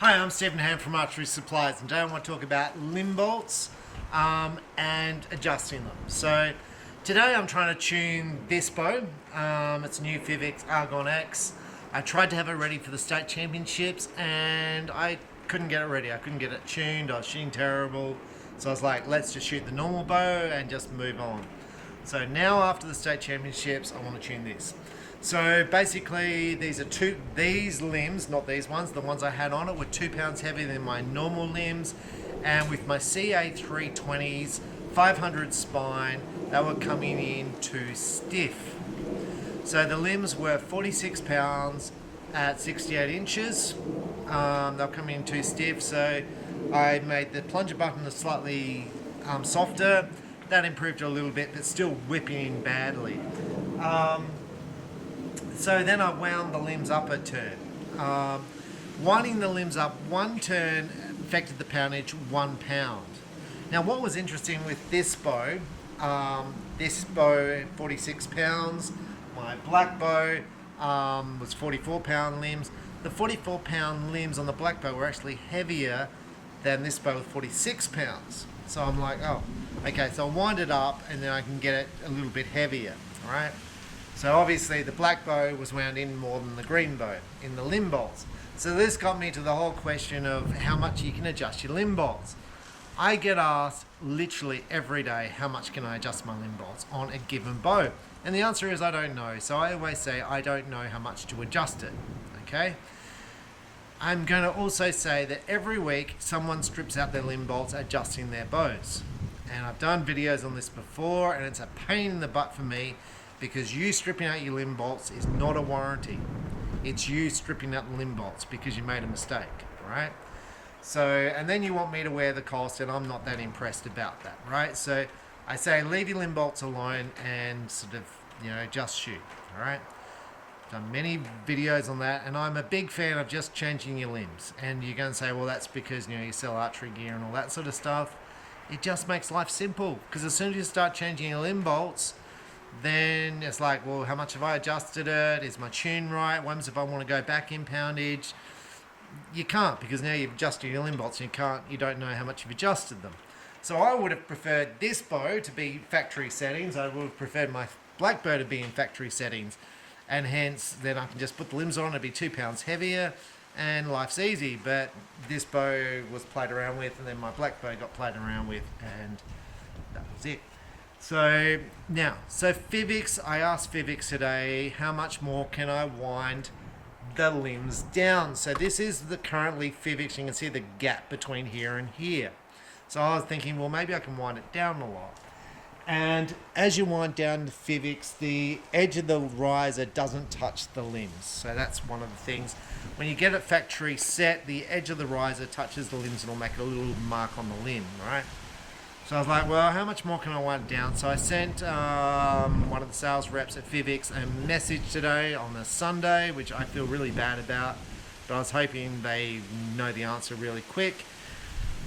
Hi, I'm Stephen Ham from Archery Supplies, and today I want to talk about limb bolts and adjusting them. So today I'm trying to tune this bow. It's a new Fivix Argon X. I tried to have it ready for the state championships and I couldn't get it ready. I couldn't get it tuned. I was shooting terrible. So I was like, let's just shoot the normal bow and just move on. So now after the state championships, I want to tune this. So basically these limbs, not these ones, the ones I had on it were 2 pounds heavier than my normal limbs, and with my CA320s 500 spine, they were coming in too stiff. So the limbs were 46 pounds at 68 inches. They were coming in too stiff, so I made the plunger button slightly softer. That improved a little bit, but still whipping badly. So then I wound the limbs up a turn. Winding the limbs up one turn affected the poundage 1 pound. Now what was interesting with this bow 46 pounds, my black bow was 44 pound limbs. The 44 pound limbs on the black bow were actually heavier than this bow with 46 pounds. So I'm like, oh, okay, so I'll wind it up and then I can get it a little bit heavier, all right? So obviously the black bow was wound in more than the green bow in the limb bolts. So this got me to the whole question of how much you can adjust your limb bolts. I get asked literally every day, how much can I adjust my limb bolts on a given bow? And the answer is I don't know. So I always say I don't know how much to adjust it, okay? I'm going to also say that every week someone strips out their limb bolts adjusting their bows. And I've done videos on this before and it's a pain in the butt for me, because you stripping out your limb bolts is not a warranty. It's you stripping out the limb bolts because you made a mistake, right? So, and then you want me to wear the cost, and I'm not that impressed about that, right? So I say leave your limb bolts alone and sort of, just shoot, all right? Done many videos on that, and I'm a big fan of just changing your limbs. And you're going to say, well, that's because, you sell archery gear and all that sort of stuff. It just makes life simple, because as soon as you start changing your limb bolts, then it's like, well, how much have I adjusted it? Is my tune right? What happens if I want to go back in poundage? You can't, because now you've adjusted your limb bolts and you don't know how much you've adjusted them. So I would have preferred this bow to be factory settings. I would have preferred my black bow to be in factory settings, and hence then I can just put the limbs on. It'd be 2 pounds heavier and life's easy. But this bow was played around with, and then my black bow got played around with, and that was it. So Fivix, I asked Fivix today, how much more can I wind the limbs down? So this is the currently Fivix. You can see the gap between here and here. So I was thinking, well, maybe I can wind it down a lot. And as you wind down the Fivix, the edge of the riser doesn't touch the limbs. So that's one of the things. When you get it factory set, the edge of the riser touches the limbs and it'll make a little mark on the limb, right? So I was like, well, how much more can I wind it down? So I sent one of the sales reps at Fivix a message today on a Sunday, which I feel really bad about, but I was hoping they know the answer really quick.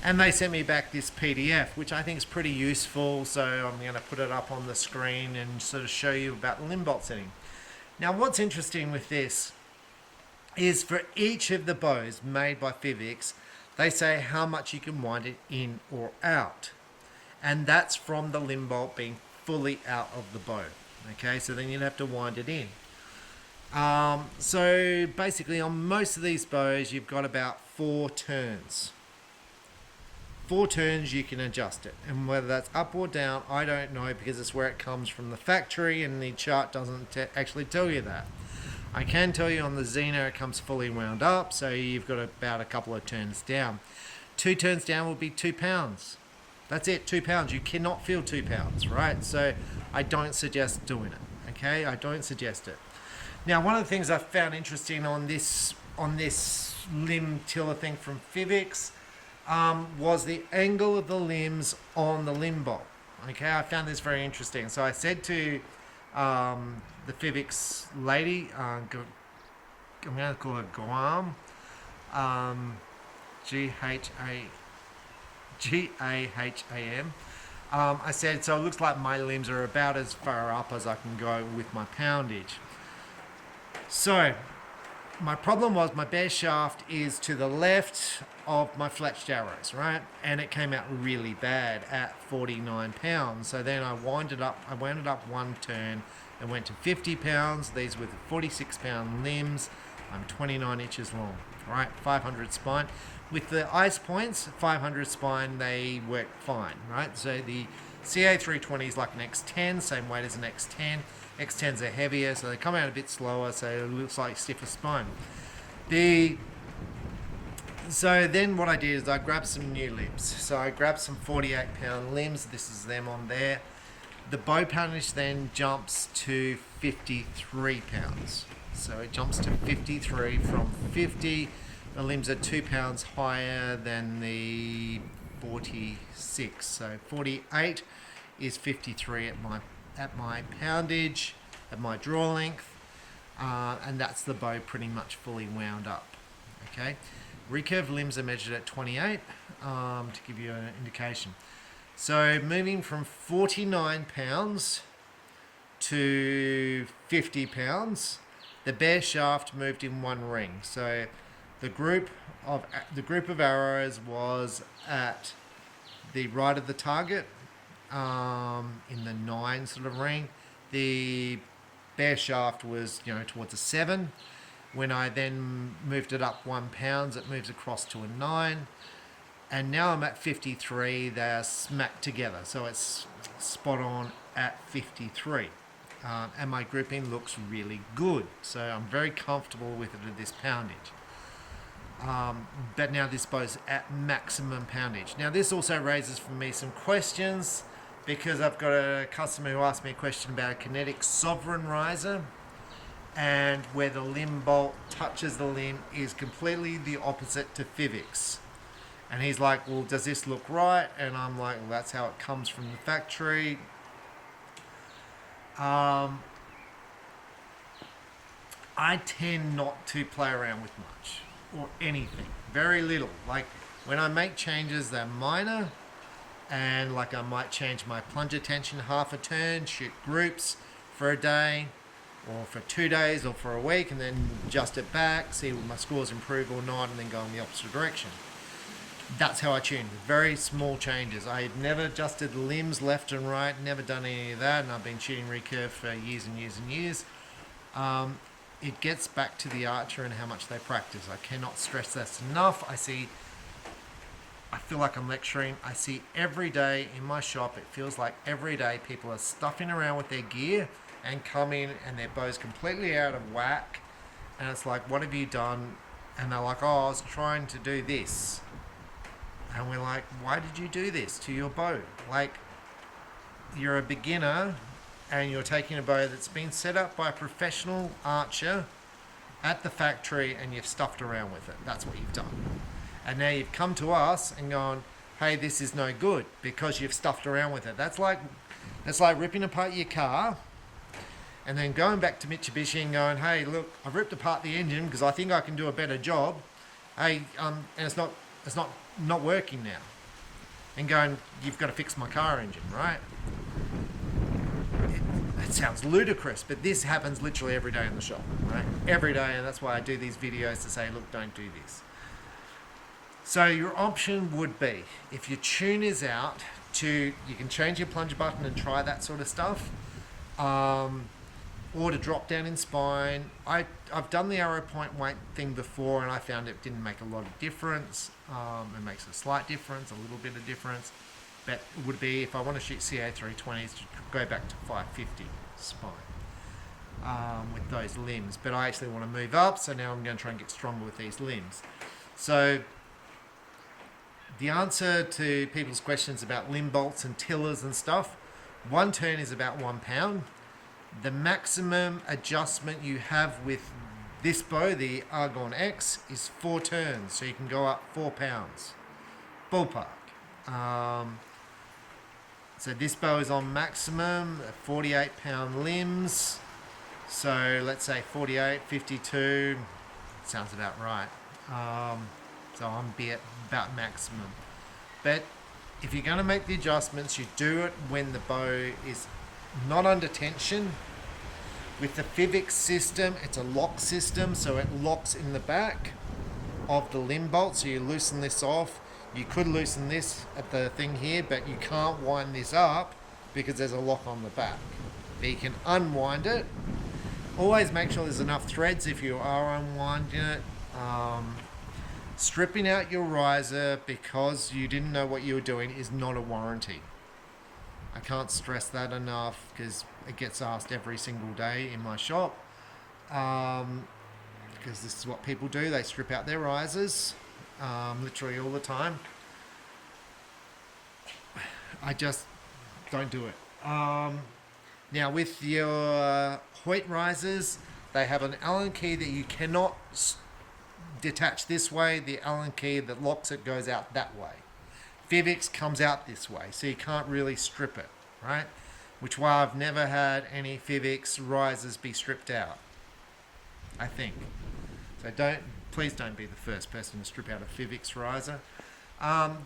And they sent me back this PDF, which I think is pretty useful. So I'm going to put it up on the screen and sort of show you about the limb bolt setting. Now, what's interesting with this is for each of the bows made by Fivix, they say how much you can wind it in or out. And that's from the limb bolt being fully out of the bow. Okay, so then you'd have to wind it in. So basically on most of these bows, you've got about 4 turns. 4 turns you can adjust it. And whether that's up or down, I don't know, because it's where it comes from the factory and the chart doesn't actually tell you that. I can tell you on the Xena it comes fully wound up, so you've got about a couple of turns down. 2 turns down will be 2 pounds. That's it, 2 pounds. You cannot feel 2 pounds, right? So I don't suggest doing it, okay? I don't suggest it. Now, one of the things I found interesting on this limb tiller thing from Fivix was the angle of the limbs on the limb bolt. Okay, I found this very interesting. So I said to the Fivix lady, I'm going to call her Guam, G-A-H-A-M. I said, so it looks like my limbs are about as far up as I can go with my poundage. So my problem was my bare shaft is to the left of my fletched arrows, right? And it came out really bad at 49 pounds. So then I wound it up one turn and went to 50 pounds. These were the 46 pound limbs. I'm 29 inches long, right? 500 spine. With the ice points, 500 spine, they work fine, right? So the CA320 is like an X10, same weight as an X10. X10s are heavier, so they come out a bit slower, so it looks like stiffer spine. So then what I did is I grabbed some new limbs. So I grabbed some 48 pound limbs. This is them on there. The bow poundage then jumps to 53 pounds. So it jumps to 53 from 50. The limbs are 2 pounds higher than the 46. So 48 is 53 at my poundage, at my draw length, and that's the bow pretty much fully wound up. Okay, recurve limbs are measured at 28 to give you an indication. So moving from 49 pounds to 50 pounds, the bare shaft moved in one ring. So the group of arrows was at the right of the target, in the 9 sort of ring. The bare shaft was, towards a 7. When I then moved it up 1 pound, it moves across to a 9. And now I'm at 53. They are smacked together, so it's spot on at 53. And my grouping looks really good, so I'm very comfortable with it at this poundage. But now this bow's at maximum poundage. Now this also raises for me some questions, because I've got a customer who asked me a question about a kinetic sovereign riser, and where the limb bolt touches the limb is completely the opposite to Fivix. And he's like, well, does this look right? And I'm like, well, that's how it comes from the factory. I tend not to play around with much or anything, very little. Like when I make changes, they're minor, and like I might change my plunger tension half a turn, shoot groups for a day or for 2 days or for a week, and then adjust it back, see if my scores improve or not, and then go in the opposite direction. That's how I tune, very small changes. I had never adjusted limbs left and right, never done any of that, and I've been shooting recurve for years and years and years. It gets back to the archer and how much they practice. I cannot stress that enough. I feel like I'm lecturing. I see every day in my shop, it feels like every day people are stuffing around with their gear and come in and their bow's completely out of whack. And it's like, what have you done? And they're like, oh, I was trying to do this. And we're like, why did you do this to your bow? Like, you're a beginner and you're taking a bow that's been set up by a professional archer at the factory and you've stuffed around with it. That's what you've done. And now you've come to us and gone, hey, this is no good because you've stuffed around with it. That's like ripping apart your car and then going back to Mitsubishi and going, hey, look, I've ripped apart the engine because I think I can do a better job. Hey, and it's not working now. And going, you've got to fix my car engine, right? It sounds ludicrous, but this happens literally every day in the shop, right? Every day, and that's why I do these videos to say, look, don't do this. So your option would be, if your tune is out, you can change your plunger button and try that sort of stuff, or to drop down in spine. I've done the arrow point weight thing before, and I found it didn't make a lot of difference. It makes a slight difference, a little bit of difference. But it would be, if I want to shoot CA320s, to go back to 550 spine with those limbs. But I actually want to move up, so now I'm going to try and get stronger with these limbs. So the answer to people's questions about limb bolts and tillers and stuff, one turn is about 1 pound. The maximum adjustment you have with this bow, the Argon X, is 4 turns, so you can go up 4 pounds. Ballpark. So this bow is on maximum, 48 pound limbs. So let's say 48, 52, sounds about right. So I'm about maximum. But if you're going to make the adjustments, you do it when the bow is not under tension, With the Fivix system, it's a lock system, so it locks in the back of the limb bolt. So you loosen this off. You could loosen this at the thing here, but you can't wind this up because there's a lock on the back. But you can unwind it. Always make sure there's enough threads if you are unwinding it. Stripping out your riser because you didn't know what you were doing is not a warranty. I can't stress that enough because it gets asked every single day in my shop. Because this is what people do. They strip out their risers literally all the time. I just don't do it. Now with your Hoyt risers, they have an Allen key that you cannot detach this way. The Allen key that locks it goes out that way. Fivix comes out this way, so you can't really strip it, right? Which why I've never had any Fivix risers be stripped out, I think. So please don't be the first person to strip out a Fivix riser.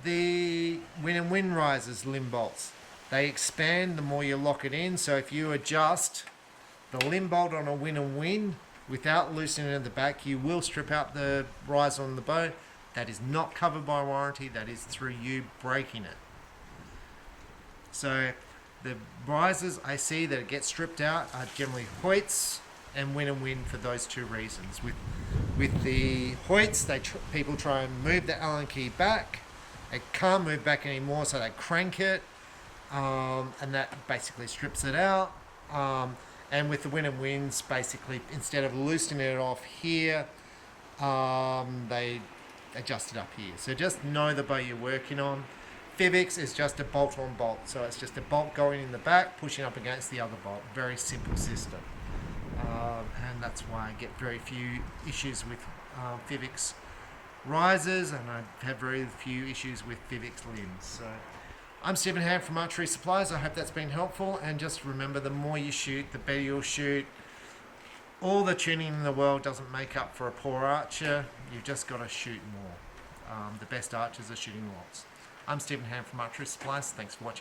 The Win risers, limb bolts, they expand the more you lock it in. So if you adjust the limb bolt on a Win without loosening it at the back, you will strip out the riser on the boat. That is not covered by warranty. That is through you breaking it. So the risers I see that get stripped out are generally Hoyts and Win for those two reasons. With the Hoyts, people try and move the Allen key back. They can't move back anymore, so they crank it, and that basically strips it out. And with the Wins, basically, instead of loosening it off here, they adjust it up here. So just know the boat you're working on. Fivix is just a bolt-on bolt. So it's just a bolt going in the back, pushing up against the other bolt. Very simple system. And that's why I get very few issues with Fivix risers, and I have very few issues with Fivix limbs. So I'm Stephen Ham from Archery Supplies. I hope that's been helpful, and just remember, the more you shoot, the better you'll shoot. All the tuning in the world doesn't make up for a poor archer. You've just got to shoot more. The best archers are shooting lots. I'm Stephen Ham from Archery Supplies. Thanks for watching.